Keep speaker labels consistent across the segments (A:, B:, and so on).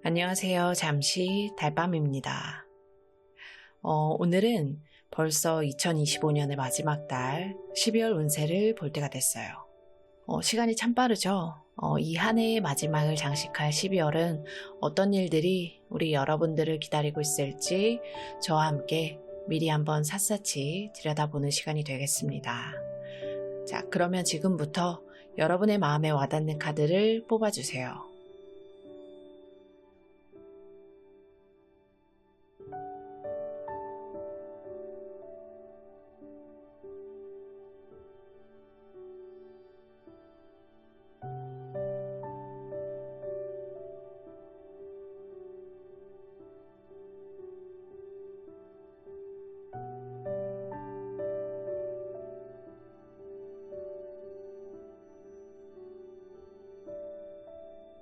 A: 안녕하세요. 잠시 달밤입니다. 오늘은 벌써 2025년의 마지막 달 12월 운세를 볼 때가 됐어요. 시간이 참 빠르죠? 이 한 해의 마지막을 장식할 12월은 어떤 일들이 우리 여러분들을 기다리고 있을지 저와 함께 미리 한번 샅샅이 들여다보는 시간이 되겠습니다. 자, 그러면 지금부터 여러분의 마음에 와닿는 카드를 뽑아주세요.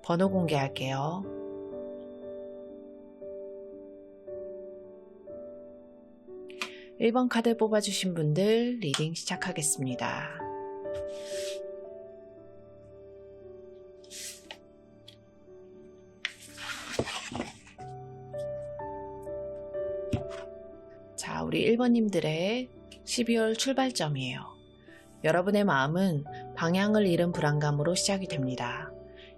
A: 번호 공개할게요. 1번 카드 뽑아주신 분들 리딩 시작하겠습니다. 자, 우리 1번님들의 12월 출발점이에요. 여러분의 마음은 방향을 잃은 불안감으로 시작이 됩니다.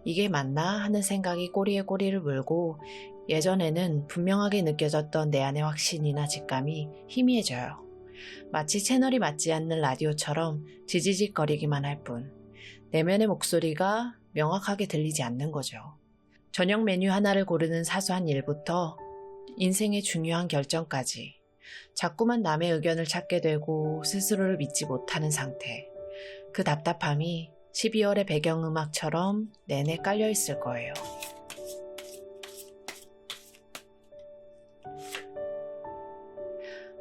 A: 이게 맞나 하는 생각이 꼬리에 꼬리를 물고 예전에는 분명하게 느껴졌던 내 안의 확신이나 직감이 희미해져요. 마치 채널이 맞지 않는 라디오처럼 지지직거리기만 할 뿐 내면의 목소리가 명확하게 들리지 않는 거죠. 저녁 메뉴 하나를 고르는 사소한 일부터 인생의 중요한 결정까지 자꾸만 남의 의견을 찾게 되고 스스로를 믿지 못하는 상태. 그 답답함이 12월의 배경음악처럼 내내 깔려있을 거예요.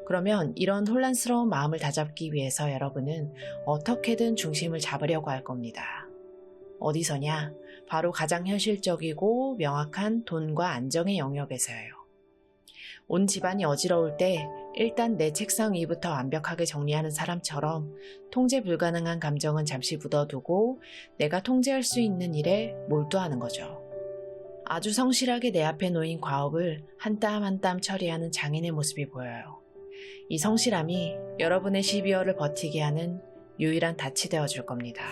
A: 그러면 이런 혼란스러운 마음을 다잡기 위해서 여러분은 어떻게든 중심을 잡으려고 할 겁니다. 어디서냐? 바로 가장 현실적이고 명확한 돈과 안정의 영역에서예요. 온 집안이 어지러울 때 일단 내 책상 위부터 완벽하게 정리하는 사람처럼 통제 불가능한 감정은 잠시 묻어두고 내가 통제할 수 있는 일에 몰두하는 거죠. 아주 성실하게 내 앞에 놓인 과업을 한 땀 한 땀 처리하는 장인의 모습이 보여요. 이 성실함이 여러분의 12월을 버티게 하는 유일한 닻이 되어줄 겁니다.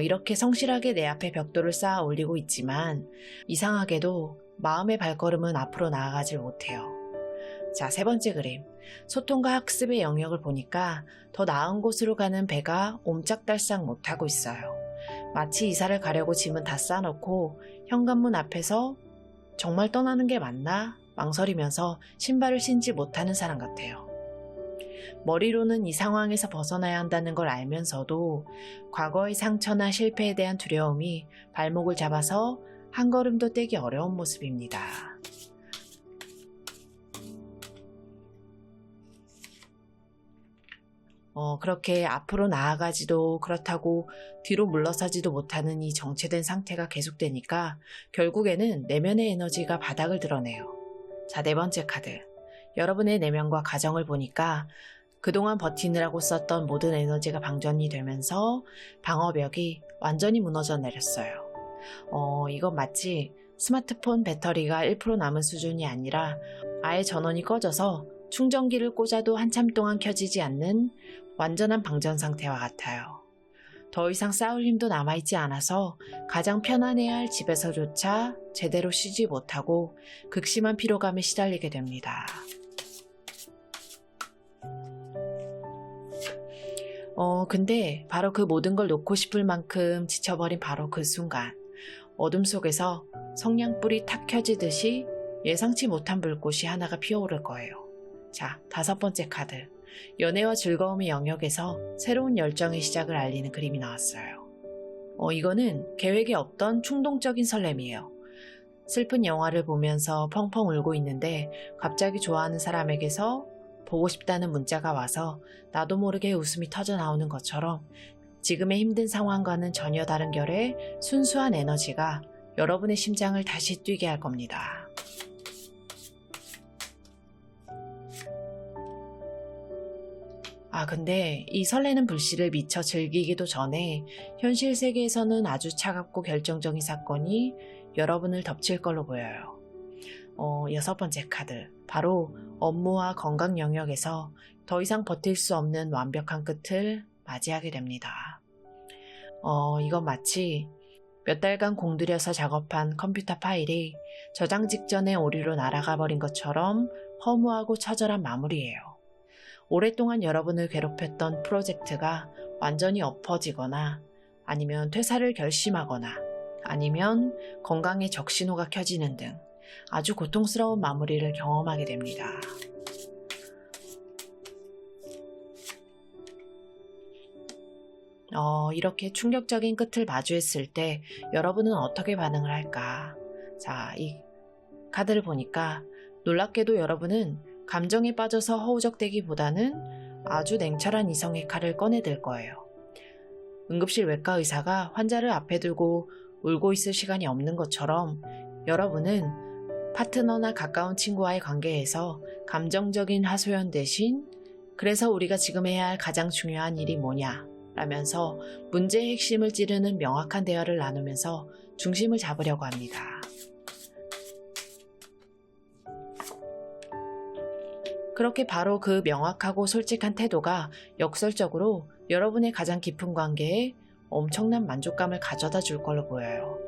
A: 이렇게 성실하게 내 앞에 벽돌을 쌓아 올리고 있지만 이상하게도 마음의 발걸음은 앞으로 나아가질 못해요. 자, 세 번째 그림. 소통과 학습의 영역을 보니까 더 나은 곳으로 가는 배가 옴짝달싹 못하고 있어요. 마치 이사를 가려고 짐은 다 싸놓고 현관문 앞에서 정말 떠나는 게 맞나? 망설이면서 신발을 신지 못하는 사람 같아요. 머리로는 이 상황에서 벗어나야 한다는 걸 알면서도 과거의 상처나 실패에 대한 두려움이 발목을 잡아서 한 걸음도 떼기 어려운 모습입니다. 그렇게 앞으로 나아가지도 그렇다고 뒤로 물러서지도 못하는 이 정체된 상태가 계속되니까 결국에는 내면의 에너지가 바닥을 드러내요. 자, 네 번째 카드. 여러분의 내면과 가정을 보니까 그동안 버티느라고 썼던 모든 에너지가 방전이 되면서 방어벽이 완전히 무너져 내렸어요. 이건 마치 스마트폰 배터리가 1% 남은 수준이 아니라 아예 전원이 꺼져서 충전기를 꽂아도 한참 동안 켜지지 않는 완전한 방전 상태와 같아요. 더 이상 싸울 힘도 남아있지 않아서 가장 편안해야 할 집에서조차 제대로 쉬지 못하고 극심한 피로감에 시달리게 됩니다. 근데 바로 그 모든 걸 놓고 싶을 만큼 지쳐버린 바로 그 순간 어둠 속에서 성냥불이 탁 켜지듯이 예상치 못한 불꽃이 하나가 피어오를 거예요. 자, 다섯 번째 카드. 연애와 즐거움의 영역에서 새로운 열정의 시작을 알리는 그림이 나왔어요. 이거는 계획에 없던 충동적인 설렘이에요. 슬픈 영화를 보면서 펑펑 울고 있는데 갑자기 좋아하는 사람에게서 보고 싶다는 문자가 와서 나도 모르게 웃음이 터져 나오는 것처럼 지금의 힘든 상황과는 전혀 다른 결의 순수한 에너지가 여러분의 심장을 다시 뛰게 할 겁니다. 근데 이 설레는 불씨를 미처 즐기기도 전에 현실 세계에서는 아주 차갑고 결정적인 사건이 여러분을 덮칠 걸로 보여요. 6번째 카드. 바로 업무와 건강 영역에서 더 이상 버틸 수 없는 완벽한 끝을 맞이하게 됩니다. 이건 마치 몇 달간 공들여서 작업한 컴퓨터 파일이 저장 직전에 오류로 날아가 버린 것처럼 허무하고 처절한 마무리예요. 오랫동안 여러분을 괴롭혔던 프로젝트가 완전히 엎어지거나 아니면 퇴사를 결심하거나 아니면 건강에 적신호가 켜지는 등 아주 고통스러운 마무리를 경험하게 됩니다. 이렇게 충격적인 끝을 마주했을 때 여러분은 어떻게 반응을 할까? 자, 이 카드를 보니까 놀랍게도 여러분은 감정에 빠져서 허우적대기보다는 아주 냉철한 이성의 칼을 꺼내들 거예요. 응급실 외과 의사가 환자를 앞에 두고 울고 있을 시간이 없는 것처럼 여러분은 파트너나 가까운 친구와의 관계에서 감정적인 하소연 대신 그래서 우리가 지금 해야 할 가장 중요한 일이 뭐냐? 라면서 문제의 핵심을 찌르는 명확한 대화를 나누면서 중심을 잡으려고 합니다. 그렇게 바로 그 명확하고 솔직한 태도가 역설적으로 여러분의 가장 깊은 관계에 엄청난 만족감을 가져다 줄 걸로 보여요.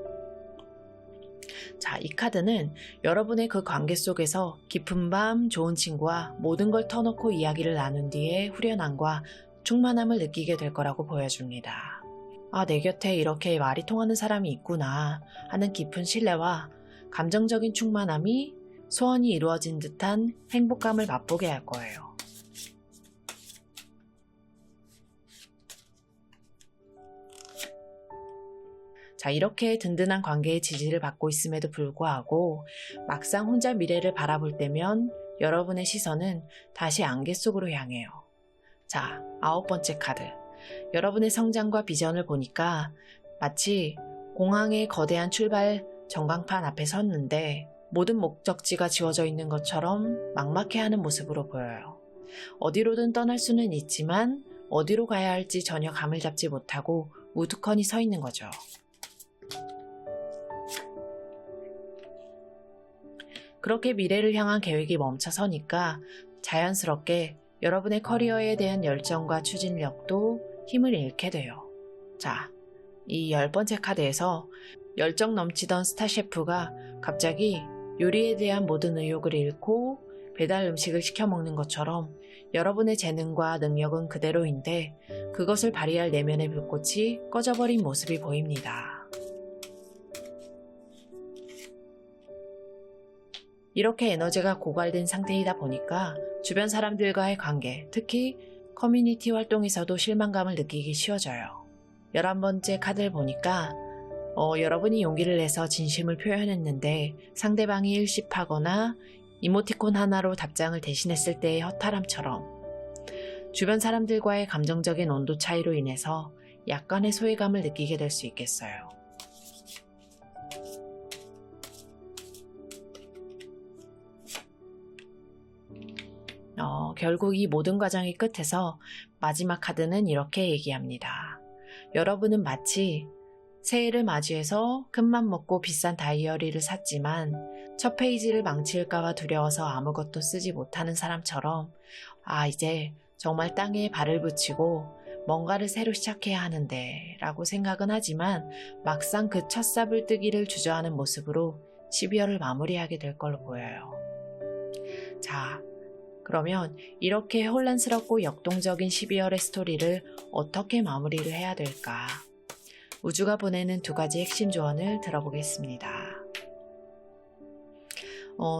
A: 자, 이 카드는 여러분의 그 관계 속에서 깊은 밤 좋은 친구와 모든 걸 터놓고 이야기를 나눈 뒤에 후련함과 충만함을 느끼게 될 거라고 보여줍니다. 내 곁에 이렇게 말이 통하는 사람이 있구나 하는 깊은 신뢰와 감정적인 충만함이 소원이 이루어진 듯한 행복감을 맛보게 할 거예요. 자, 이렇게 든든한 관계의 지지를 받고 있음에도 불구하고 막상 혼자 미래를 바라볼 때면 여러분의 시선은 다시 안개 속으로 향해요. 자, 9번째 카드. 여러분의 성장과 비전을 보니까 마치 공항의 거대한 출발 전광판 앞에 섰는데 모든 목적지가 지워져 있는 것처럼 막막해하는 모습으로 보여요. 어디로든 떠날 수는 있지만 어디로 가야 할지 전혀 감을 잡지 못하고 우두커니 서 있는 거죠. 그렇게 미래를 향한 계획이 멈춰서니까 자연스럽게 여러분의 커리어에 대한 열정과 추진력도 힘을 잃게 돼요. 자, 이 10번째 카드에서 열정 넘치던 스타 셰프가 갑자기 요리에 대한 모든 의욕을 잃고 배달 음식을 시켜 먹는 것처럼 여러분의 재능과 능력은 그대로인데 그것을 발휘할 내면의 불꽃이 꺼져버린 모습이 보입니다. 이렇게 에너지가 고갈된 상태이다 보니까 주변 사람들과의 관계, 특히 커뮤니티 활동에서도 실망감을 느끼기 쉬워져요. 11번째 카드를 보니까 여러분이 용기를 내서 진심을 표현했는데 상대방이 일십하거나 이모티콘 하나로 답장을 대신했을 때의 허탈함처럼 주변 사람들과의 감정적인 온도 차이로 인해서 약간의 소외감을 느끼게 될 수 있겠어요. 결국 이 모든 과정의 끝에서 마지막 카드는 이렇게 얘기합니다. 여러분은 마치 새해를 맞이해서 큰맘 먹고 비싼 다이어리를 샀지만 첫 페이지를 망칠까봐 두려워서 아무것도 쓰지 못하는 사람처럼 이제 정말 땅에 발을 붙이고 뭔가를 새로 시작해야 하는데 라고 생각은 하지만 막상 그 첫 삽을 뜨기를 주저하는 모습으로 12월을 마무리하게 될 걸로 보여요. 자, 그러면 이렇게 혼란스럽고 역동적인 12월의 스토리를 어떻게 마무리를 해야 될까? 우주가 보내는 2가지 핵심 조언을 들어보겠습니다.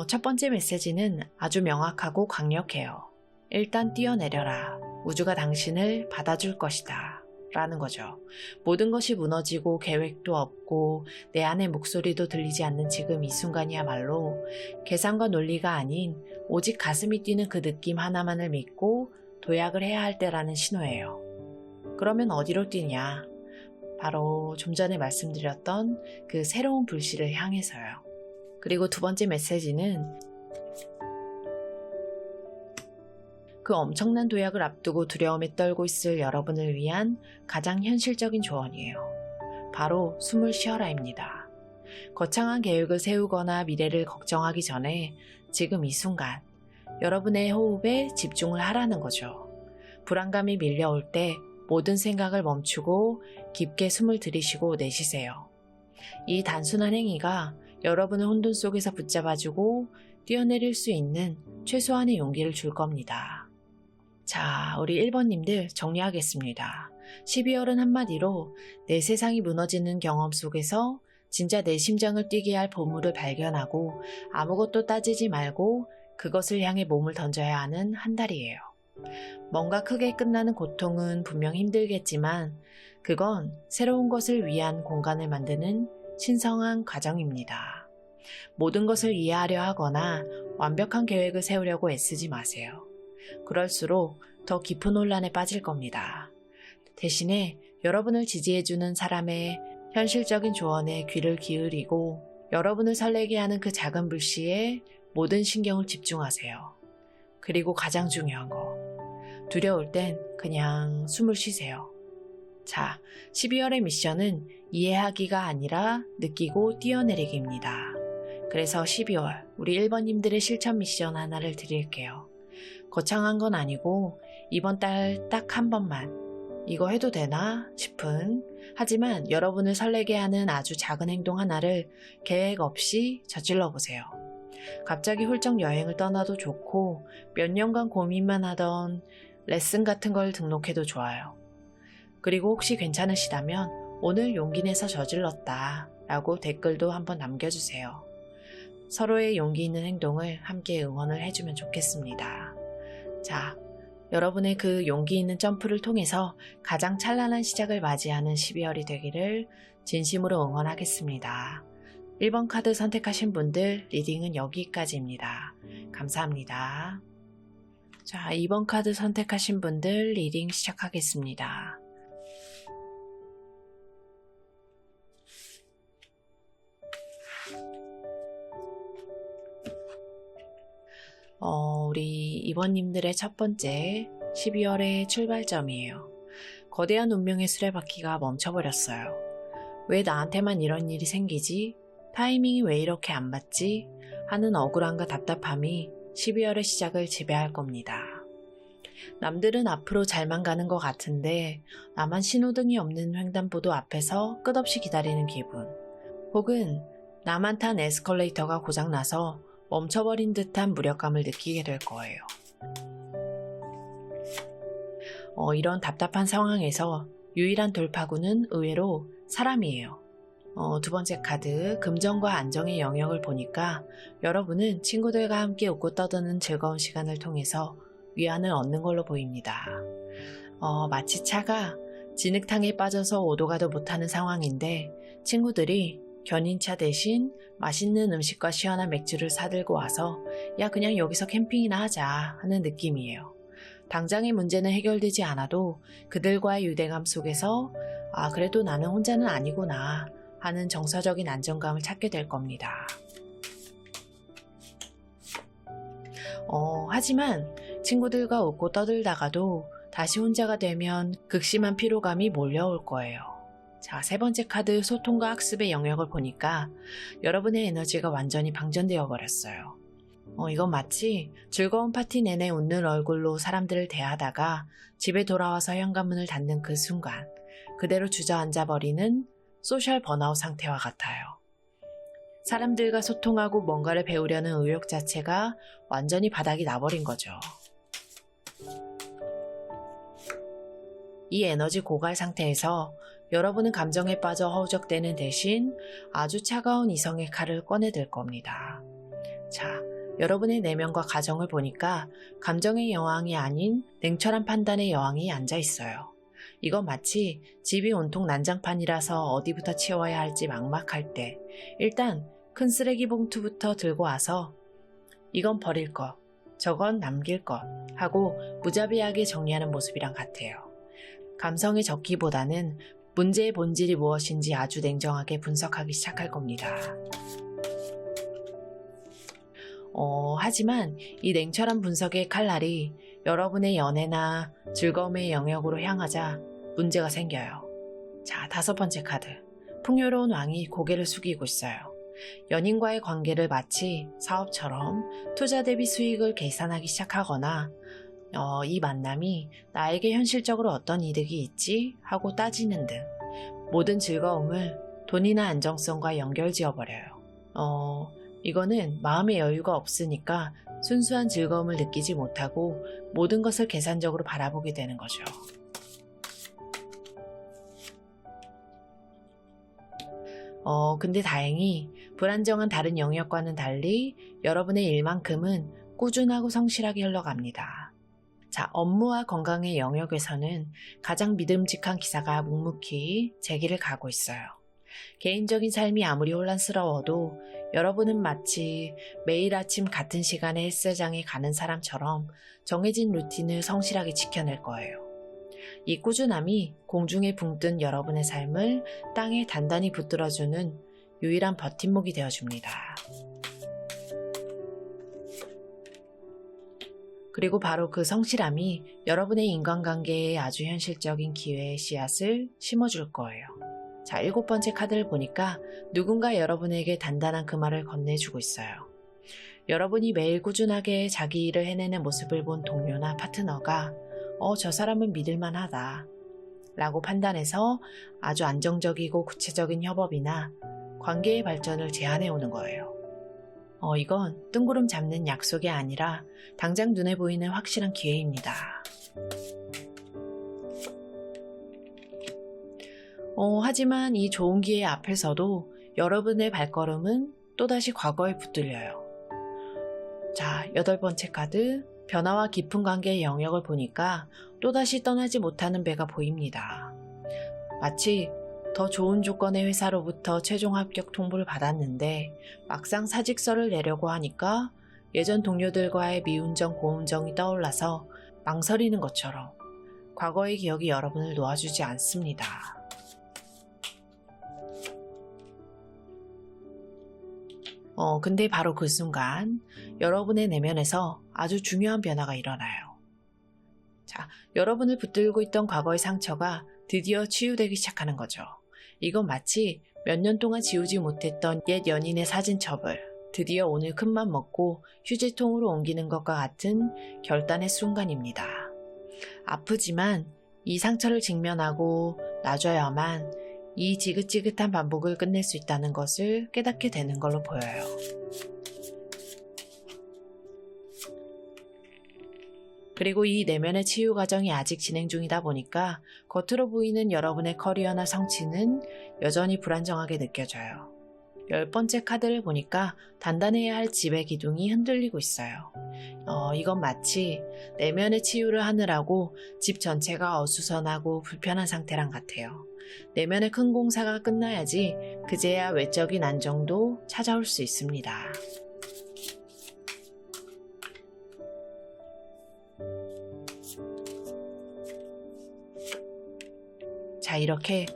A: 첫 번째 메시지는 아주 명확하고 강력해요. 일단 뛰어내려라. 우주가 당신을 받아줄 것이다. 라는 거죠. 모든 것이 무너지고 계획도 없고 내 안의 목소리도 들리지 않는 지금 이 순간이야말로 계산과 논리가 아닌 오직 가슴이 뛰는 그 느낌 하나만을 믿고 도약을 해야 할 때라는 신호예요. 그러면 어디로 뛰냐? 바로 좀 전에 말씀드렸던 그 새로운 불씨를 향해서요. 그리고 2번째 메시지는 그 엄청난 도약을 앞두고 두려움에 떨고 있을 여러분을 위한 가장 현실적인 조언이에요. 바로 숨을 쉬어라입니다. 거창한 계획을 세우거나 미래를 걱정하기 전에 지금 이 순간 여러분의 호흡에 집중을 하라는 거죠. 불안감이 밀려올 때 모든 생각을 멈추고 깊게 숨을 들이쉬고 내쉬세요. 이 단순한 행위가 여러분을 혼돈 속에서 붙잡아주고 뛰어내릴 수 있는 최소한의 용기를 줄 겁니다. 자, 우리 1번님들 정리하겠습니다. 12월은 한마디로 내 세상이 무너지는 경험 속에서 진짜 내 심장을 뛰게 할 보물을 발견하고 아무것도 따지지 말고 그것을 향해 몸을 던져야 하는 한 달이에요. 뭔가 크게 끝나는 고통은 분명 힘들겠지만 그건 새로운 것을 위한 공간을 만드는 신성한 과정입니다. 모든 것을 이해하려 하거나 완벽한 계획을 세우려고 애쓰지 마세요. 그럴수록 더 깊은 혼란에 빠질 겁니다. 대신에 여러분을 지지해주는 사람의 현실적인 조언에 귀를 기울이고 여러분을 설레게 하는 그 작은 불씨에 모든 신경을 집중하세요. 그리고 가장 중요한 거, 두려울 땐 그냥 숨을 쉬세요. 자, 12월의 미션은 이해하기가 아니라 느끼고 뛰어내리기입니다. 그래서 12월 우리 1번님들의 실천 미션 하나를 드릴게요. 거창한 건 아니고 이번 달 딱 한 번만 이거 해도 되나 싶은, 하지만 여러분을 설레게 하는 아주 작은 행동 하나를 계획 없이 저질러 보세요. 갑자기 훌쩍 여행을 떠나도 좋고 몇 년간 고민만 하던 레슨 같은 걸 등록해도 좋아요. 그리고 혹시 괜찮으시다면 오늘 용기 내서 저질렀다 라고 댓글도 한번 남겨주세요. 서로의 용기 있는 행동을 함께 응원을 해주면 좋겠습니다. 자, 여러분의 그 용기 있는 점프를 통해서 가장 찬란한 시작을 맞이하는 12월이 되기를 진심으로 응원하겠습니다. 1번 카드 선택하신 분들 리딩은 여기까지입니다. 감사합니다. 자, 2번 카드 선택하신 분들 리딩 시작하겠습니다. 우리 2번님들의 첫 번째 12월의 출발점이에요. 거대한 운명의 수레바퀴가 멈춰버렸어요. 왜 나한테만 이런 일이 생기지? 타이밍이 왜 이렇게 안 맞지? 하는 억울함과 답답함이 12월의 시작을 지배할 겁니다. 남들은 앞으로 잘만 가는 것 같은데 나만 신호등이 없는 횡단보도 앞에서 끝없이 기다리는 기분, 혹은 나만 탄 에스컬레이터가 고장나서 멈춰버린 듯한 무력감을 느끼게 될 거예요. 이런 답답한 상황에서 유일한 돌파구는 의외로 사람이에요. 두 번째 카드, 금전과 안정의 영역을 보니까 여러분은 친구들과 함께 웃고 떠드는 즐거운 시간을 통해서 위안을 얻는 걸로 보입니다. 마치 차가 진흙탕에 빠져서 오도 가도 못하는 상황인데 친구들이 견인차 대신 맛있는 음식과 시원한 맥주를 사들고 와서 야 그냥 여기서 캠핑이나 하자 하는 느낌이에요. 당장의 문제는 해결되지 않아도 그들과의 유대감 속에서 그래도 나는 혼자는 아니구나 하는 정서적인 안정감을 찾게 될 겁니다. 하지만 친구들과 웃고 떠들다가도 다시 혼자가 되면 극심한 피로감이 몰려올 거예요. 자, 세 번째 카드 소통과 학습의 영역을 보니까 여러분의 에너지가 완전히 방전되어 버렸어요. 이건 마치 즐거운 파티 내내 웃는 얼굴로 사람들을 대하다가 집에 돌아와서 현관문을 닫는 그 순간 그대로 주저앉아 버리는 소셜 번아웃 상태와 같아요. 사람들과 소통하고 뭔가를 배우려는 의욕 자체가 완전히 바닥이 나버린 거죠. 이 에너지 고갈 상태에서 여러분은 감정에 빠져 허우적대는 대신 아주 차가운 이성의 칼을 꺼내들 겁니다. 자, 여러분의 내면과 가정을 보니까 감정의 여왕이 아닌 냉철한 판단의 여왕이 앉아 있어요. 이건 마치 집이 온통 난장판이라서 어디부터 치워야 할지 막막할 때 일단 큰 쓰레기 봉투부터 들고 와서 이건 버릴 것, 저건 남길 것 하고 무자비하게 정리하는 모습이랑 같아요. 감성에 적기보다는 문제의 본질이 무엇인지 아주 냉정하게 분석하기 시작할 겁니다. 하지만 이 냉철한 분석의 칼날이 여러분의 연애나 즐거움의 영역으로 향하자 문제가 생겨요. 자, 5번째 카드. 풍요로운 왕이 고개를 숙이고 있어요. 연인과의 관계를 마치 사업처럼 투자 대비 수익을 계산하기 시작하거나 이 만남이 나에게 현실적으로 어떤 이득이 있지? 하고 따지는 등 모든 즐거움을 돈이나 안정성과 연결지어버려요. 이거는 마음의 여유가 없으니까 순수한 즐거움을 느끼지 못하고 모든 것을 계산적으로 바라보게 되는 거죠. 근데 다행히 불안정한 다른 영역과는 달리 여러분의 일만큼은 꾸준하고 성실하게 흘러갑니다. 자, 업무와 건강의 영역에서는 가장 믿음직한 기사가 묵묵히 제기를 가고 있어요. 개인적인 삶이 아무리 혼란스러워도 여러분은 마치 매일 아침 같은 시간에 헬스장에 가는 사람처럼 정해진 루틴을 성실하게 지켜낼 거예요. 이 꾸준함이 공중에 붕 뜬 여러분의 삶을 땅에 단단히 붙들어주는 유일한 버팀목이 되어줍니다. 그리고 바로 그 성실함이 여러분의 인간관계에 아주 현실적인 기회의 씨앗을 심어줄 거예요. 자, 7번째 카드를 보니까 누군가 여러분에게 단단한 그 말을 건네주고 있어요. 여러분이 매일 꾸준하게 자기 일을 해내는 모습을 본 동료나 파트너가 저 사람은 믿을만하다 라고 판단해서 아주 안정적이고 구체적인 협업이나 관계의 발전을 제안해 오는 거예요. 이건 뜬구름 잡는 약속이 아니라 당장 눈에 보이는 확실한 기회입니다. 하지만 이 좋은 기회 앞에서도 여러분의 발걸음은 또다시 과거에 붙들려요. 자, 8번째 카드. 변화와 깊은 관계의 영역을 보니까 또다시 떠나지 못하는 배가 보입니다. 마치 더 좋은 조건의 회사로부터 최종 합격 통보를 받았는데 막상 사직서를 내려고 하니까 예전 동료들과의 미운정 고운정이 떠올라서 망설이는 것처럼 과거의 기억이 여러분을 놓아주지 않습니다. 근데 바로 그 순간 여러분의 내면에서 아주 중요한 변화가 일어나요. 자, 여러분을 붙들고 있던 과거의 상처가 드디어 치유되기 시작하는 거죠. 이건 마치 몇 년 동안 지우지 못했던 옛 연인의 사진첩을 드디어 오늘 큰맘 먹고 휴지통으로 옮기는 것과 같은 결단의 순간입니다. 아프지만 이 상처를 직면하고 놔줘야만 이 지긋지긋한 반복을 끝낼 수 있다는 것을 깨닫게 되는 걸로 보여요. 그리고 이 내면의 치유 과정이 아직 진행 중이다 보니까 겉으로 보이는 여러분의 커리어나 성취는 여전히 불안정하게 느껴져요. 10번째 카드를 보니까 단단해야 할 집의 기둥이 흔들리고 있어요. 이건 마치 내면의 치유를 하느라고 집 전체가 어수선하고 불편한 상태랑 같아요. 내면의 큰 공사가 끝나야지 그제야 외적인 안정도 찾아올 수 있습니다. 자, 이렇게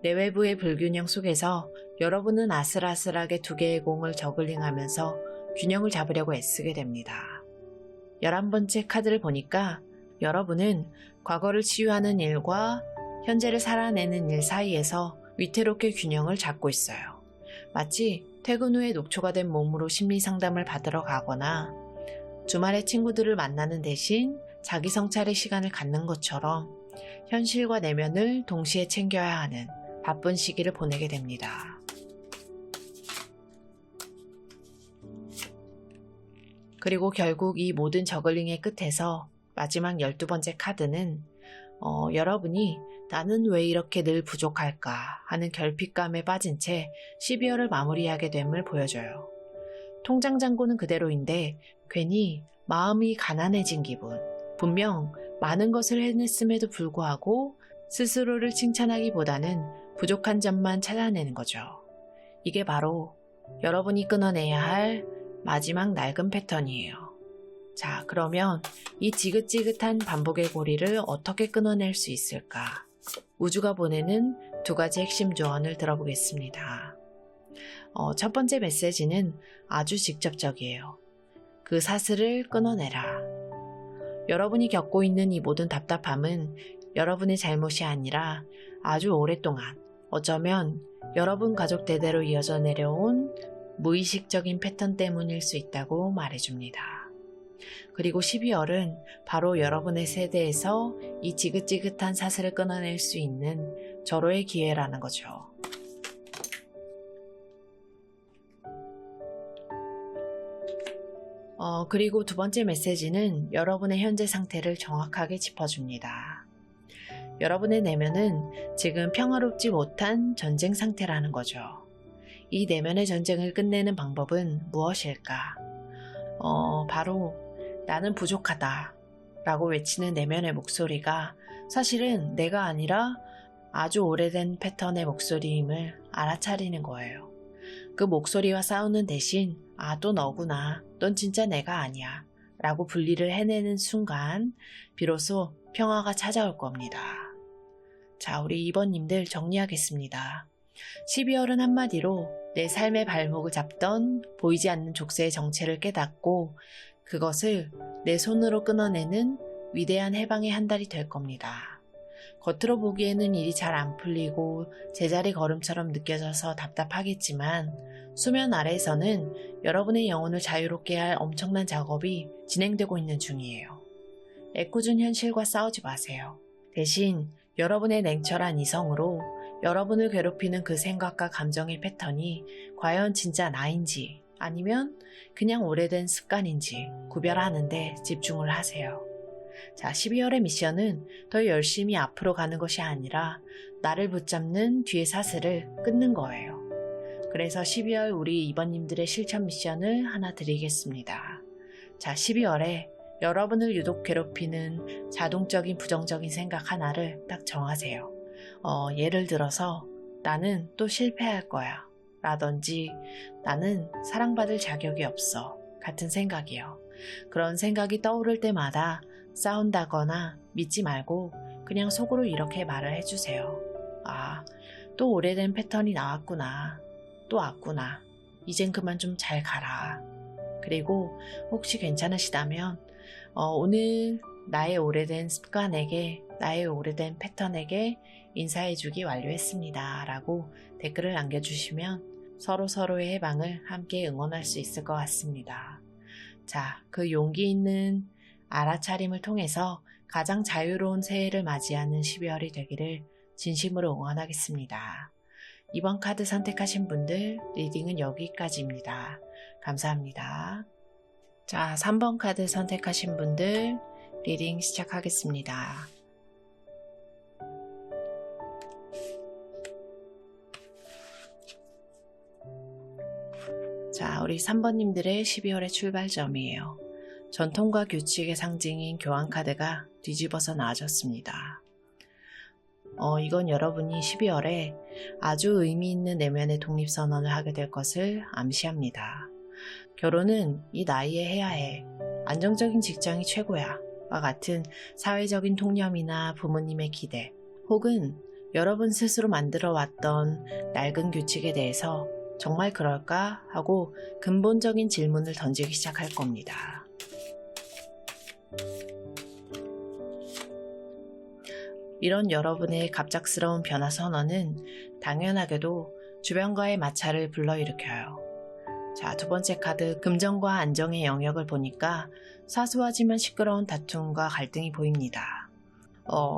A: 내외부의 불균형 속에서 여러분은 아슬아슬하게 두 개의 공을 저글링하면서 균형을 잡으려고 애쓰게 됩니다. 11번째 카드를 보니까 여러분은 과거를 치유하는 일과 현재를 살아내는 일 사이에서 위태롭게 균형을 잡고 있어요. 마치 퇴근 후에 녹초가 된 몸으로 심리 상담을 받으러 가거나 주말에 친구들을 만나는 대신 자기 성찰의 시간을 갖는 것처럼 현실과 내면을 동시에 챙겨야 하는 바쁜 시기를 보내게 됩니다. 그리고 결국 이 모든 저글링의 끝에서 마지막 12번째 카드는 여러분이 나는 왜 이렇게 늘 부족할까 하는 결핍감에 빠진 채 12월을 마무리하게 됨을 보여줘요. 통장 잔고는 그대로인데 괜히 마음이 가난해진 기분. 분명 많은 것을 해냈음에도 불구하고 스스로를 칭찬하기보다는 부족한 점만 찾아내는 거죠. 이게 바로 여러분이 끊어내야 할 마지막 낡은 패턴이에요. 자, 그러면 이 지긋지긋한 반복의 고리를 어떻게 끊어낼 수 있을까? 우주가 보내는 2가지 핵심 조언을 들어보겠습니다. 첫 번째 메시지는 아주 직접적이에요. 그 사슬을 끊어내라. 여러분이 겪고 있는 이 모든 답답함은 여러분의 잘못이 아니라 아주 오랫동안 어쩌면 여러분 가족 대대로 이어져 내려온 무의식적인 패턴 때문일 수 있다고 말해줍니다. 그리고 12월은 바로 여러분의 세대에서 이 지긋지긋한 사슬을 끊어낼 수 있는 절호의 기회라는 거죠. 그리고 두 번째 메시지는 여러분의 현재 상태를 정확하게 짚어줍니다. 여러분의 내면은 지금 평화롭지 못한 전쟁 상태라는 거죠. 이 내면의 전쟁을 끝내는 방법은 무엇일까? 바로 나는 부족하다 라고 외치는 내면의 목소리가 사실은 내가 아니라 아주 오래된 패턴의 목소리임을 알아차리는 거예요. 그 목소리와 싸우는 대신 또 너구나. 넌 진짜 내가 아니야. 라고 분리를 해내는 순간 비로소 평화가 찾아올 겁니다. 자, 우리 2번님들 정리하겠습니다. 12월은 한마디로 내 삶의 발목을 잡던 보이지 않는 족쇄의 정체를 깨닫고 그것을 내 손으로 끊어내는 위대한 해방의 한 달이 될 겁니다. 겉으로 보기에는 일이 잘 안 풀리고 제자리 걸음처럼 느껴져서 답답하겠지만 수면 아래에서는 여러분의 영혼을 자유롭게 할 엄청난 작업이 진행되고 있는 중이에요. 애꿎은 현실과 싸우지 마세요. 대신 여러분의 냉철한 이성으로 여러분을 괴롭히는 그 생각과 감정의 패턴이 과연 진짜 나인지 아니면 그냥 오래된 습관인지 구별하는 데 집중을 하세요. 자, 12월의 미션은 더 열심히 앞으로 가는 것이 아니라 나를 붙잡는 뒤의 사슬을 끊는 거예요. 그래서 12월 우리 2번님들의 실천 미션을 하나 드리겠습니다. 자, 12월에 여러분을 유독 괴롭히는 자동적인 부정적인 생각 하나를 딱 정하세요. 예를 들어서 나는 또 실패할 거야 라든지 나는 사랑받을 자격이 없어 같은 생각이요. 그런 생각이 떠오를 때마다 싸운다거나 믿지 말고 그냥 속으로 이렇게 말을 해주세요. 또 오래된 패턴이 나왔구나. 또 왔구나. 이젠 그만 좀 잘 가라. 그리고 혹시 괜찮으시다면 오늘 나의 오래된 습관에게 나의 오래된 패턴에게 인사해주기 완료했습니다 라고 댓글을 남겨주시면 서로서로의 해방을 함께 응원할 수 있을 것 같습니다. 자, 그 용기 있는 알아차림을 통해서 가장 자유로운 새해를 맞이하는 12월이 되기를 진심으로 응원하겠습니다. 이번 카드 선택하신 분들 리딩은 여기까지입니다. 감사합니다. 자, 3번 카드 선택하신 분들 리딩 시작하겠습니다. 자, 우리 3번님들의 12월의 출발점이에요. 전통과 규칙의 상징인 교환카드가 뒤집어서 나와졌습니다. 이건 여러분이 12월에 아주 의미 있는 내면의 독립선언을 하게 될 것을 암시합니다. 결혼은 이 나이에 해야 해. 안정적인 직장이 최고야. 와 같은 사회적인 통념이나 부모님의 기대, 혹은 여러분 스스로 만들어 왔던 낡은 규칙에 대해서 정말 그럴까? 하고 근본적인 질문을 던지기 시작할 겁니다. 이런 여러분의 갑작스러운 변화 선언은 당연하게도 주변과의 마찰을 불러일으켜요. 자, 두 번째 카드 금전과 안정의 영역을 보니까 사소하지만 시끄러운 다툼과 갈등이 보입니다.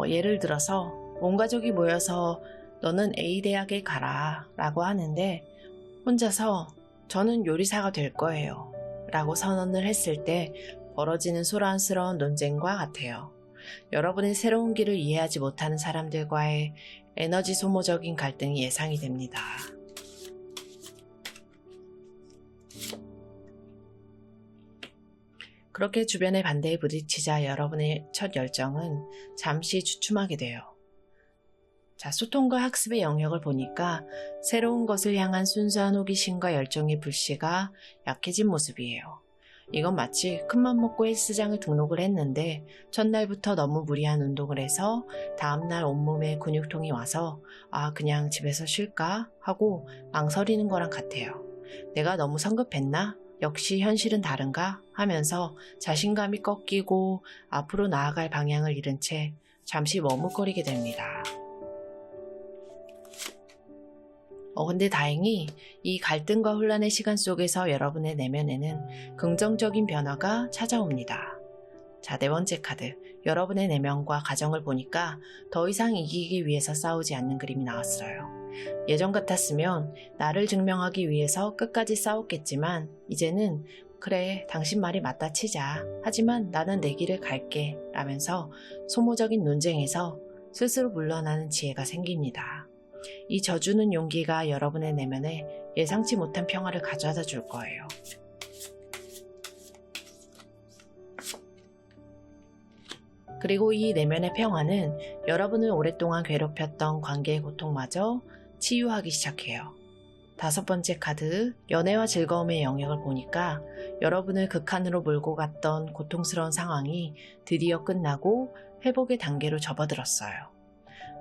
A: 예를 들어서 온 가족이 모여서 너는 A 대학에 가라 라고 하는데 혼자서 저는 요리사가 될 거예요 라고 선언을 했을 때 벌어지는 소란스러운 논쟁과 같아요. 여러분의 새로운 길을 이해하지 못하는 사람들과의 에너지 소모적인 갈등이 예상이 됩니다. 그렇게 주변의 반대에 부딪히자 여러분의 첫 열정은 잠시 주춤하게 돼요. 자, 소통과 학습의 영역을 보니까 새로운 것을 향한 순수한 호기심과 열정의 불씨가 약해진 모습이에요. 이건 마치 큰맘 먹고 헬스장을 등록을 했는데 첫날부터 너무 무리한 운동을 해서 다음날 온몸에 근육통이 와서 그냥 집에서 쉴까? 하고 망설이는 거랑 같아요. 내가 너무 성급했나? 역시 현실은 다른가 하면서 자신감이 꺾이고 앞으로 나아갈 방향을 잃은 채 잠시 머뭇거리게 됩니다. 근데 다행히 이 갈등과 혼란의 시간 속에서 여러분의 내면에는 긍정적인 변화가 찾아옵니다. 자, 네 번째 카드. 여러분의 내면과 가정을 보니까 더 이상 이기기 위해서 싸우지 않는 그림이 나왔어요. 예전 같았으면 나를 증명하기 위해서 끝까지 싸웠겠지만 이제는 그래, 당신 말이 맞다 치자. 하지만 나는 내 길을 갈게. 라면서 소모적인 논쟁에서 스스로 물러나는 지혜가 생깁니다. 이 저주는 용기가 여러분의 내면에 예상치 못한 평화를 가져다 줄 거예요. 그리고 이 내면의 평화는 여러분을 오랫동안 괴롭혔던 관계의 고통마저 치유하기 시작해요. 다섯 번째 카드, 연애와 즐거움의 영역을 보니까 여러분을 극한으로 몰고 갔던 고통스러운 상황이 드디어 끝나고 회복의 단계로 접어들었어요.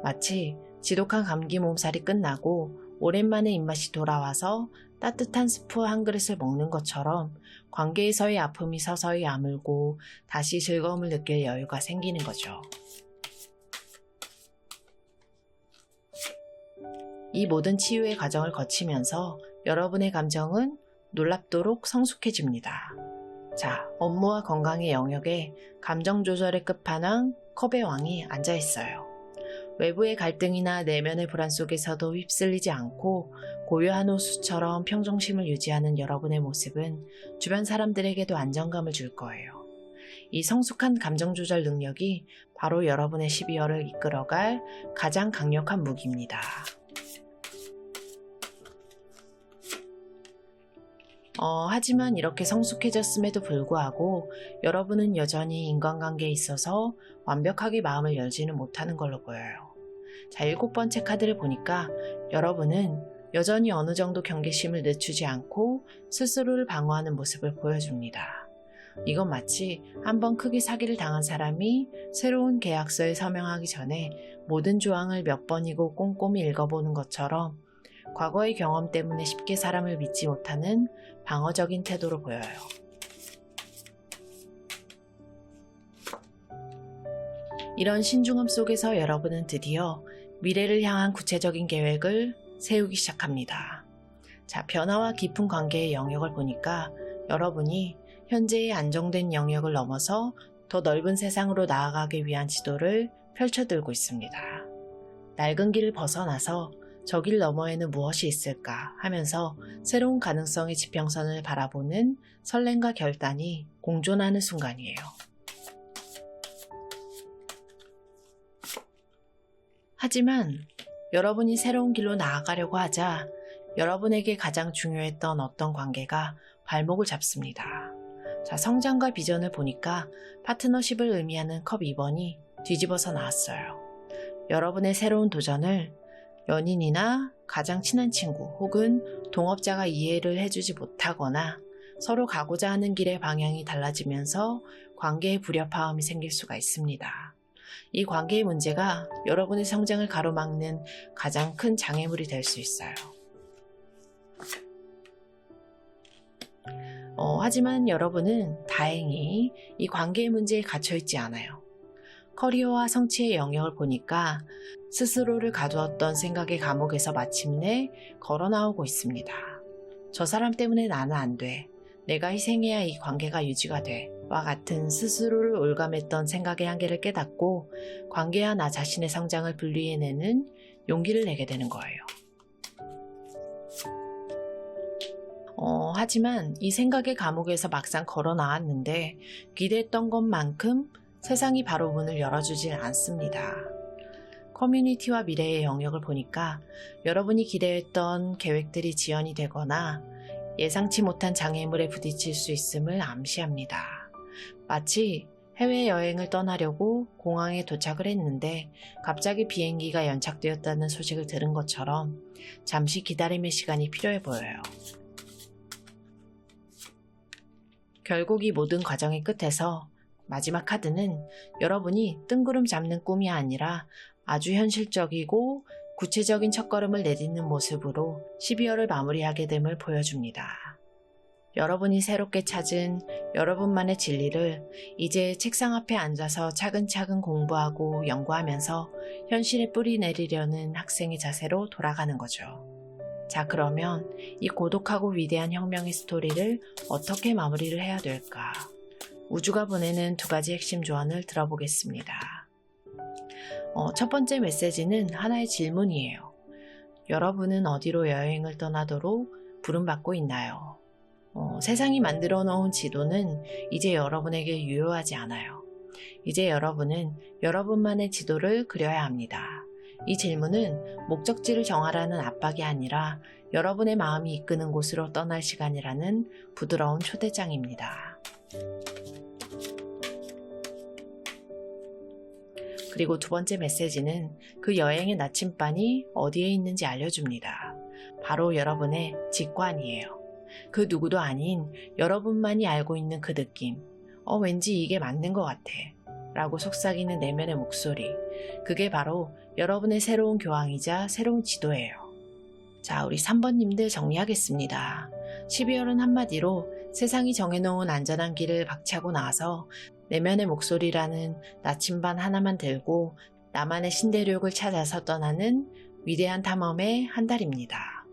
A: 마치 지독한 감기 몸살이 끝나고 오랜만에 입맛이 돌아와서 따뜻한 스프 한 그릇을 먹는 것처럼 관계에서의 아픔이 서서히 아물고 다시 즐거움을 느낄 여유가 생기는 거죠. 이 모든 치유의 과정을 거치면서 여러분의 감정은 놀랍도록 성숙해집니다. 자, 업무와 건강의 영역에 감정 조절의 끝판왕 컵의 왕이 앉아있어요. 외부의 갈등이나 내면의 불안 속에서도 휩쓸리지 않고 고요한 호수처럼 평정심을 유지하는 여러분의 모습은 주변 사람들에게도 안정감을 줄 거예요. 이 성숙한 감정 조절 능력이 바로 여러분의 12월을 이끌어갈 가장 강력한 무기입니다. 하지만 이렇게 성숙해졌음에도 불구하고 여러분은 여전히 인간관계에 있어서 완벽하게 마음을 열지는 못하는 걸로 보여요. 자, 7번째 카드를 보니까 여러분은 여전히 어느 정도 경계심을 늦추지 않고 스스로를 방어하는 모습을 보여줍니다. 이건 마치 한번 크게 사기를 당한 사람이 새로운 계약서에 서명하기 전에 모든 조항을 몇 번이고 꼼꼼히 읽어보는 것처럼 과거의 경험 때문에 쉽게 사람을 믿지 못하는 방어적인 태도로 보여요. 이런 신중함 속에서 여러분은 드디어 미래를 향한 구체적인 계획을 세우기 시작합니다. 자, 변화와 깊은 관계의 영역을 보니까 여러분이 현재의 안정된 영역을 넘어서 더 넓은 세상으로 나아가기 위한 지도를 펼쳐들고 있습니다. 낡은 길을 벗어나서 저 길 너머에는 무엇이 있을까 하면서 새로운 가능성의 지평선을 바라보는 설렘과 결단이 공존하는 순간이에요. 하지만 여러분이 새로운 길로 나아가려고 하자 여러분에게 가장 중요했던 어떤 관계가 발목을 잡습니다. 자, 성장과 비전을 보니까 파트너십을 의미하는 컵 2번이 뒤집어서 나왔어요. 여러분의 새로운 도전을 연인이나 가장 친한 친구 혹은 동업자가 이해를 해주지 못하거나 서로 가고자 하는 길의 방향이 달라지면서 관계에 불협화음이 생길 수가 있습니다. 이 관계의 문제가 여러분의 성장을 가로막는 가장 큰 장애물이 될 수 있어요. 하지만 여러분은 다행히 이 관계의 문제에 갇혀있지 않아요. 커리어와 성취의 영역을 보니까 스스로를 가두었던 생각의 감옥에서 마침내 걸어 나오고 있습니다. 저 사람 때문에 나는 안 돼. 내가 희생해야 이 관계가 유지가 돼. 와 같은 스스로를 올감했던 생각의 한계를 깨닫고 관계와 나 자신의 성장을 분리해내는 용기를 내게 되는 거예요. 하지만 이 생각의 감옥에서 막상 걸어 나왔는데 기대했던 것만큼 세상이 바로 문을 열어주질 않습니다. 커뮤니티와 미래의 영역을 보니까 여러분이 기대했던 계획들이 지연이 되거나 예상치 못한 장애물에 부딪힐 수 있음을 암시합니다. 마치 해외여행을 떠나려고 공항에 도착을 했는데 갑자기 비행기가 연착되었다는 소식을 들은 것처럼 잠시 기다림의 시간이 필요해 보여요. 결국 이 모든 과정의 끝에서 마지막 카드는 여러분이 뜬구름 잡는 꿈이 아니라 아주 현실적이고 구체적인 첫걸음을 내딛는 모습으로 12월을 마무리하게 됨을 보여줍니다. 여러분이 새롭게 찾은 여러분만의 진리를 이제 책상 앞에 앉아서 차근차근 공부하고 연구하면서 현실에 뿌리 내리려는 학생의 자세로 돌아가는 거죠. 자, 그러면 이 고독하고 위대한 혁명의 스토리를 어떻게 마무리를 해야 될까? 우주가 보내는 2가지 핵심 조언을 들어보겠습니다. 첫 번째 메시지는 하나의 질문이에요. 여러분은 어디로 여행을 떠나도록 부름받고 있나요? 세상이 만들어 놓은 지도는 이제 여러분에게 유효하지 않아요. 이제 여러분은 여러분만의 지도를 그려야 합니다. 이 질문은 목적지를 정하라는 압박이 아니라 여러분의 마음이 이끄는 곳으로 떠날 시간이라는 부드러운 초대장입니다. 그리고 2번째 메시지는 그 여행의 나침반이 어디에 있는지 알려줍니다. 바로 여러분의 직관이에요. 그 누구도 아닌 여러분만이 알고 있는 그 느낌. 왠지 이게 맞는 것 같아. 라고 속삭이는 내면의 목소리. 그게 바로 여러분의 새로운 교황이자 새로운 지도예요. 자, 우리 3번님들 정리하겠습니다. 12월은 한마디로 세상이 정해놓은 안전한 길을 박차고 나와서 내면의 목소리라는 나침반 하나만 들고 나만의 신대륙을 찾아서 떠나는 위대한 탐험의 한 달입니다.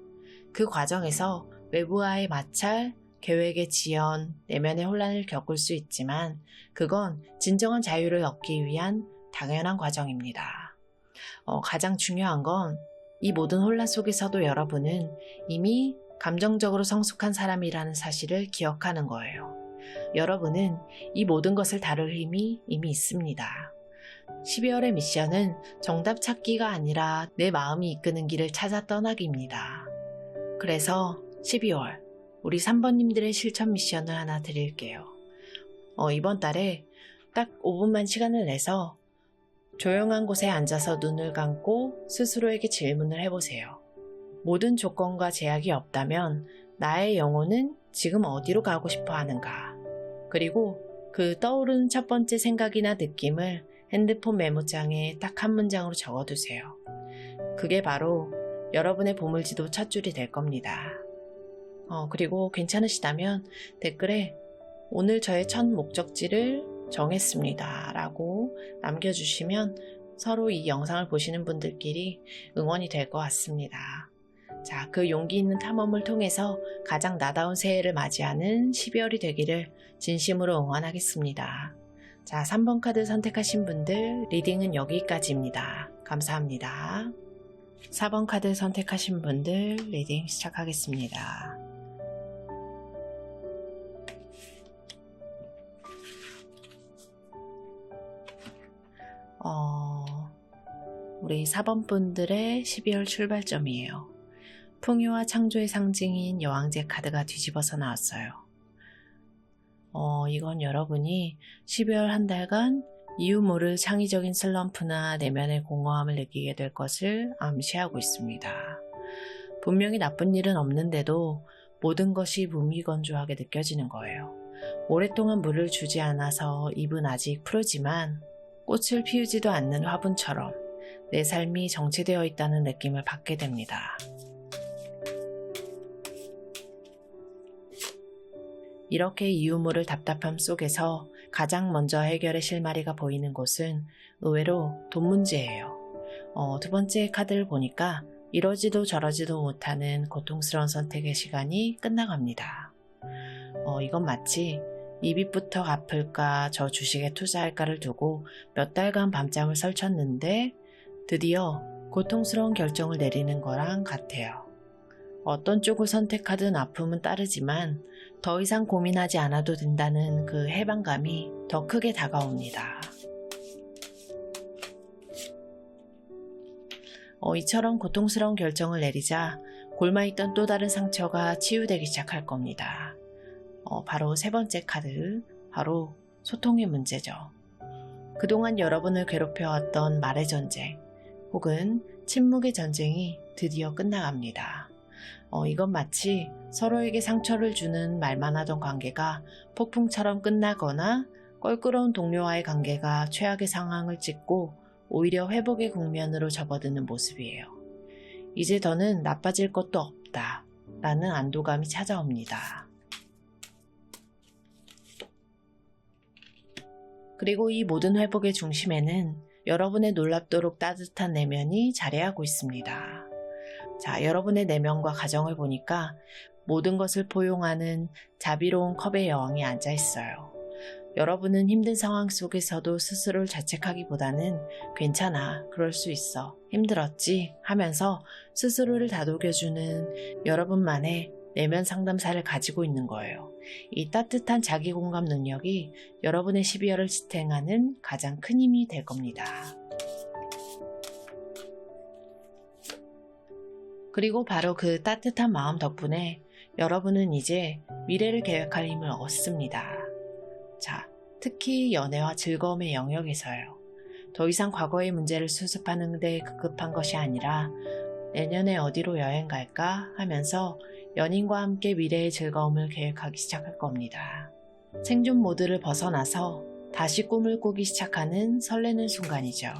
A: 그 과정에서 외부와의 마찰, 계획의 지연, 내면의 혼란을 겪을 수 있지만 그건 진정한 자유를 얻기 위한 당연한 과정입니다. 가장 중요한 건 이 모든 혼란 속에서도 여러분은 이미 감정적으로 성숙한 사람이라는 사실을 기억하는 거예요. 여러분은 이 모든 것을 다룰 힘이 이미 있습니다. 12월의 미션은 정답 찾기가 아니라 내 마음이 이끄는 길을 찾아 떠나기입니다. 그래서 12월 우리 3번님들의 실천 미션을 하나 드릴게요. 이번 달에 딱 5분만 시간을 내서 조용한 곳에 앉아서 눈을 감고 스스로에게 질문을 해보세요. 모든 조건과 제약이 없다면 나의 영혼은 지금 어디로 가고 싶어 하는가? 그리고 그 떠오르는 첫 번째 생각이나 느낌을 핸드폰 메모장에 딱 한 문장으로 적어두세요. 그게 바로 여러분의 보물지도 첫 줄이 될 겁니다. 그리고 괜찮으시다면 댓글에 오늘 저의 첫 목적지를 정했습니다 라고 남겨주시면 서로 이 영상을 보시는 분들끼리 응원이 될 것 같습니다. 자, 그 용기 있는 탐험을 통해서 가장 나다운 새해를 맞이하는 12월이 되기를 진심으로 응원하겠습니다. 자, 3번 카드 선택하신 분들 리딩은 여기까지입니다. 감사합니다. 4번 카드 선택하신 분들 리딩 시작하겠습니다. 우리 4번 분들의 12월 출발점이에요. 풍요와 창조의 상징인 여왕제 카드가 뒤집어서 나왔어요. 이건 여러분이 12월 한 달간 이유 모를 창의적인 슬럼프나 내면의 공허함을 느끼게 될 것을 암시하고 있습니다. 분명히 나쁜 일은 없는데도 모든 것이 무미건조하게 느껴지는 거예요. 오랫동안 물을 주지 않아서 잎은 아직 푸르지만 꽃을 피우지도 않는 화분처럼 내 삶이 정체되어 있다는 느낌을 받게 됩니다. 이렇게 이유 모를 답답함 속에서 가장 먼저 해결의 실마리가 보이는 곳은 의외로 돈 문제예요. 2번째 카드를 보니까 이러지도 저러지도 못하는 고통스러운 선택의 시간이 끝나갑니다. 이건 마치 이 빚부터 갚을까 저 주식에 투자할까를 두고 몇 달간 밤잠을 설쳤는데 드디어 고통스러운 결정을 내리는 거랑 같아요. 어떤 쪽을 선택하든 아픔은 따르지만 더 이상 고민하지 않아도 된다는 그 해방감이 더 크게 다가옵니다. 이처럼 고통스러운 결정을 내리자 골마있던 또 다른 상처가 치유되기 시작할 겁니다. 바로 3번째 카드, 바로 소통의 문제죠. 그동안 여러분을 괴롭혀왔던 말의 전쟁 혹은 침묵의 전쟁이 드디어 끝나갑니다. 이건 마치 서로에게 상처를 주는 말만 하던 관계가 폭풍처럼 끝나거나 껄끄러운 동료와의 관계가 최악의 상황을 찍고 오히려 회복의 국면으로 접어드는 모습이에요. 이제 더는 나빠질 것도 없다 라는 안도감이 찾아옵니다. 그리고 이 모든 회복의 중심에는 여러분의 놀랍도록 따뜻한 내면이 자리하고 있습니다. 자, 여러분의 내면과 가정을 보니까 모든 것을 포용하는 자비로운 컵의 여왕이 앉아 있어요. 여러분은 힘든 상황 속에서도 스스로를 자책하기보다는 괜찮아, 그럴 수 있어, 힘들었지 하면서 스스로를 다독여주는 여러분만의 내면 상담사를 가지고 있는 거예요. 이 따뜻한 자기 공감 능력이 여러분의 12월을 지탱하는 가장 큰 힘이 될 겁니다. 그리고 바로 그 따뜻한 마음 덕분에 여러분은 이제 미래를 계획할 힘을 얻습니다. 자, 특히 연애와 즐거움의 영역에서요. 더 이상 과거의 문제를 수습하는 데 급급한 것이 아니라 내년에 어디로 여행 갈까 하면서 연인과 함께 미래의 즐거움을 계획하기 시작할 겁니다. 생존 모드를 벗어나서 다시 꿈을 꾸기 시작하는 설레는 순간이죠.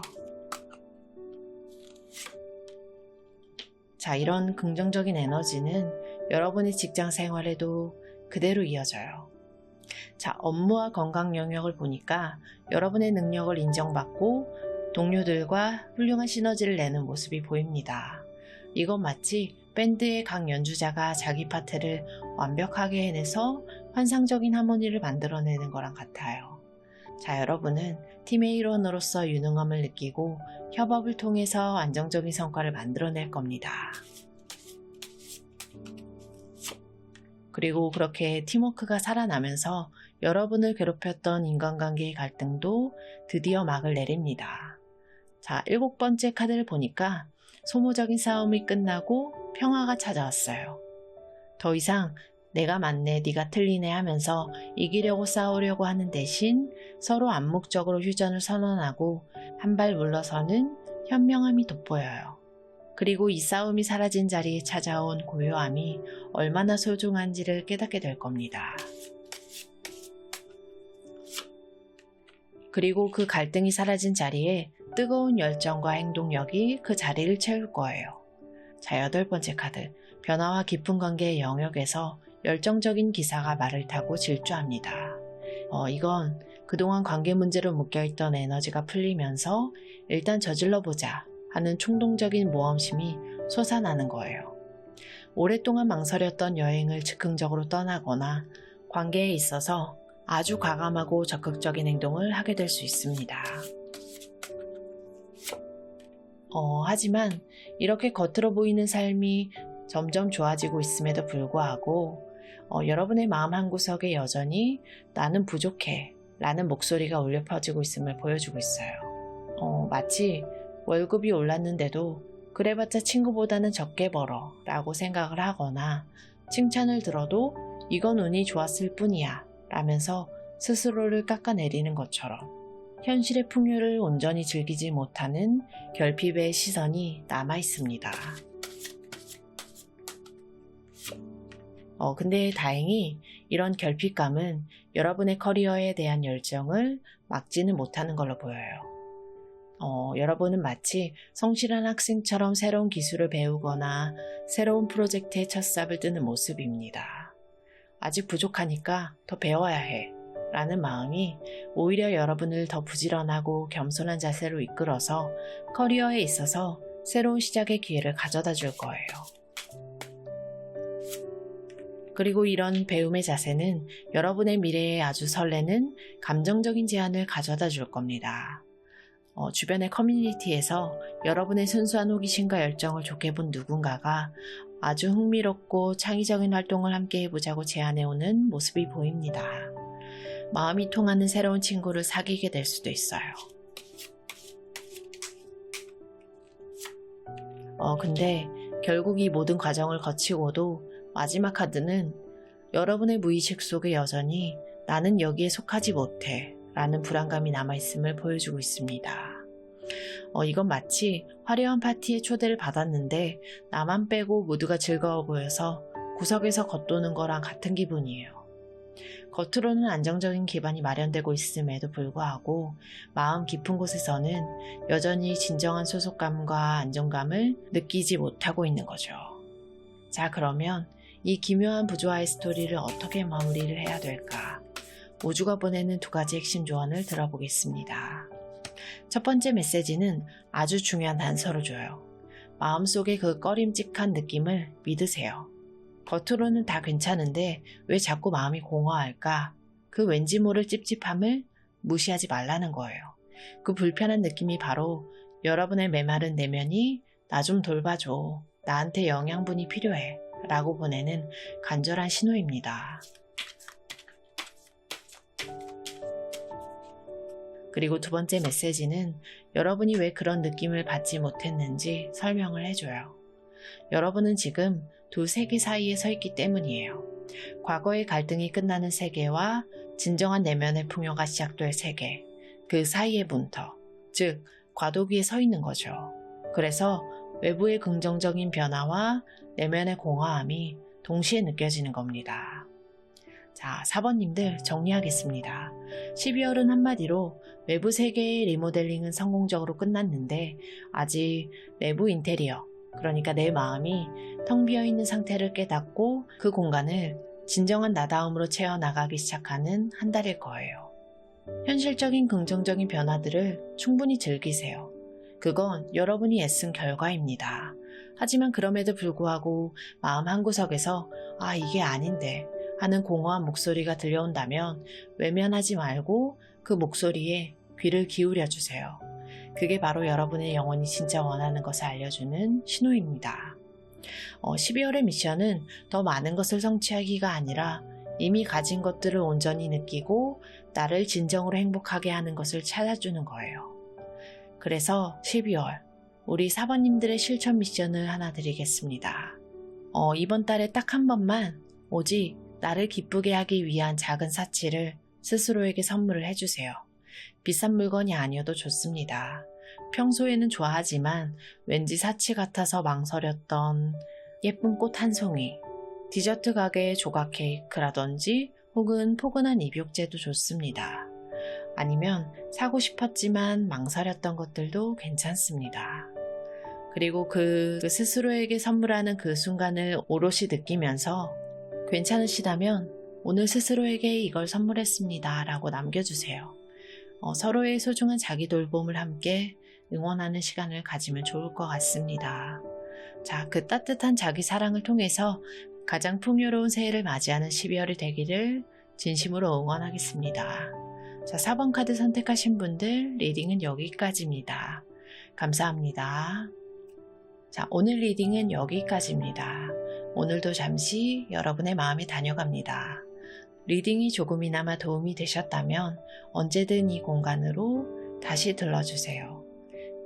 A: 자, 이런 긍정적인 에너지는 여러분의 직장 생활에도 그대로 이어져요. 자, 업무와 건강 영역을 보니까 여러분의 능력을 인정받고 동료들과 훌륭한 시너지를 내는 모습이 보입니다. 이건 마치 밴드의 각 연주자가 자기 파트를 완벽하게 해내서 환상적인 하모니를 만들어내는 거랑 같아요. 자, 여러분은 팀의 일원으로서 유능함을 느끼고 협업을 통해서 안정적인 성과를 만들어낼 겁니다. 그리고 그렇게 팀워크가 살아나면서 여러분을 괴롭혔던 인간관계의 갈등도 드디어 막을 내립니다. 자, 7번째 카드를 보니까 소모적인 싸움이 끝나고 평화가 찾아왔어요. 더 이상 내가 맞네, 네가 틀리네 하면서 이기려고 싸우려고 하는 대신 서로 암묵적으로 휴전을 선언하고 한 발 물러서는 현명함이 돋보여요. 그리고 이 싸움이 사라진 자리에 찾아온 고요함이 얼마나 소중한지를 깨닫게 될 겁니다. 그리고 그 갈등이 사라진 자리에 뜨거운 열정과 행동력이 그 자리를 채울 거예요. 자, 8번째 카드. 변화와 깊은 관계의 영역에서 열정적인 기사가 말을 타고 질주합니다. 이건 그동안 관계 문제로 묶여있던 에너지가 풀리면서 일단 저질러보자 하는 충동적인 모험심이 솟아나는 거예요. 오랫동안 망설였던 여행을 즉흥적으로 떠나거나 관계에 있어서 아주 과감하고 적극적인 행동을 하게 될 수 있습니다. 하지만 이렇게 겉으로 보이는 삶이 점점 좋아지고 있음에도 불구하고 여러분의 마음 한구석에 여전히 나는 부족해 라는 목소리가 울려 퍼지고 있음을 보여주고 있어요. 마치 월급이 올랐는데도 그래봤자 친구보다는 적게 벌어 라고 생각을 하거나 칭찬을 들어도 이건 운이 좋았을 뿐이야 라면서 스스로를 깎아내리는 것처럼 현실의 풍요를 온전히 즐기지 못하는 결핍의 시선이 남아 있습니다. 근데 다행히 이런 결핍감은 여러분의 커리어에 대한 열정을 막지는 못하는 걸로 보여요. 여러분은 마치 성실한 학생처럼 새로운 기술을 배우거나 새로운 프로젝트에 첫 삽을 뜨는 모습입니다. 아직 부족하니까 더 배워야 해 라는 마음이 오히려 여러분을 더 부지런하고 겸손한 자세로 이끌어서 커리어에 있어서 새로운 시작의 기회를 가져다 줄 거예요. 그리고 이런 배움의 자세는 여러분의 미래에 아주 설레는 감정적인 제안을 가져다 줄 겁니다. 주변의 커뮤니티에서 여러분의 순수한 호기심과 열정을 좋게 본 누군가가 아주 흥미롭고 창의적인 활동을 함께 해보자고 제안해오는 모습이 보입니다. 마음이 통하는 새로운 친구를 사귀게 될 수도 있어요. 근데 결국 이 모든 과정을 거치고도 마지막 카드는 여러분의 무의식 속에 여전히 나는 여기에 속하지 못해 라는 불안감이 남아있음을 보여주고 있습니다. 이건 마치 화려한 파티에 초대를 받았는데 나만 빼고 모두가 즐거워 보여서 구석에서 겉도는 거랑 같은 기분이에요. 겉으로는 안정적인 기반이 마련되고 있음에도 불구하고 마음 깊은 곳에서는 여전히 진정한 소속감과 안정감을 느끼지 못하고 있는 거죠. 자, 그러면 이 기묘한 부조화의 스토리를 어떻게 마무리를 해야 될까? 우주가 보내는 2가지 핵심 조언을 들어보겠습니다. 첫 번째 메시지는 아주 중요한 단서를 줘요. 마음속에 그 꺼림직한 느낌을 믿으세요. 겉으로는 다 괜찮은데 왜 자꾸 마음이 공허할까? 그 왠지 모를 찝찝함을 무시하지 말라는 거예요. 그 불편한 느낌이 바로 여러분의 메마른 내면이 나 좀 돌봐줘. 나한테 영양분이 필요해. 라고 보내는 간절한 신호입니다. 그리고 2번째 메시지는 여러분이 왜 그런 느낌을 받지 못했는지 설명을 해줘요. 여러분은 지금 2 세계 사이에 서 있기 때문이에요. 과거의 갈등이 끝나는 세계와 진정한 내면의 풍요가 시작될 세계, 그 사이의 문터, 즉 과도기에 서 있는 거죠. 그래서 외부의 긍정적인 변화와 내면의 공허함이 동시에 느껴지는 겁니다. 자, 4번님들 정리하겠습니다. 12월은 한마디로 외부 세계의 리모델링은 성공적으로 끝났는데 아직 내부 인테리어, 그러니까 내 마음이 텅 비어있는 상태를 깨닫고 그 공간을 진정한 나다움으로 채워나가기 시작하는 한 달일 거예요. 현실적인 긍정적인 변화들을 충분히 즐기세요. 그건 여러분이 애쓴 결과입니다. 하지만 그럼에도 불구하고 마음 한구석에서 이게 아닌데 하는 공허한 목소리가 들려온다면 외면하지 말고 그 목소리에 귀를 기울여 주세요. 그게 바로 여러분의 영혼이 진짜 원하는 것을 알려주는 신호입니다. 12월의 미션은 더 많은 것을 성취하기가 아니라 이미 가진 것들을 온전히 느끼고 나를 진정으로 행복하게 하는 것을 찾아주는 거예요. 그래서 12월 우리 4번님들의 실천 미션을 하나 드리겠습니다. 이번 달에 딱 한 번만 오직 나를 기쁘게 하기 위한 작은 사치를 스스로에게 선물을 해주세요. 비싼 물건이 아니어도 좋습니다. 평소에는 좋아하지만 왠지 사치 같아서 망설였던 예쁜 꽃 한 송이, 디저트 가게의 조각 케이크라든지 혹은 포근한 입욕제도 좋습니다. 아니면 사고 싶었지만 망설였던 것들도 괜찮습니다. 그리고 그 스스로에게 선물하는 그 순간을 오롯이 느끼면서 괜찮으시다면 오늘 스스로에게 이걸 선물했습니다 라고 남겨주세요. 서로의 소중한 자기 돌봄을 함께 응원하는 시간을 가지면 좋을 것 같습니다. 자, 그 따뜻한 자기 사랑을 통해서 가장 풍요로운 새해를 맞이하는 12월이 되기를 진심으로 응원하겠습니다. 자, 4번 카드 선택하신 분들 리딩은 여기까지입니다. 감사합니다. 자, 오늘 리딩은 여기까지입니다. 오늘도 잠시 여러분의 마음에 다녀갑니다. 리딩이 조금이나마 도움이 되셨다면 언제든 이 공간으로 다시 들러주세요.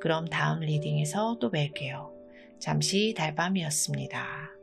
A: 그럼 다음 리딩에서 또 뵐게요. 잠시 달밤이었습니다.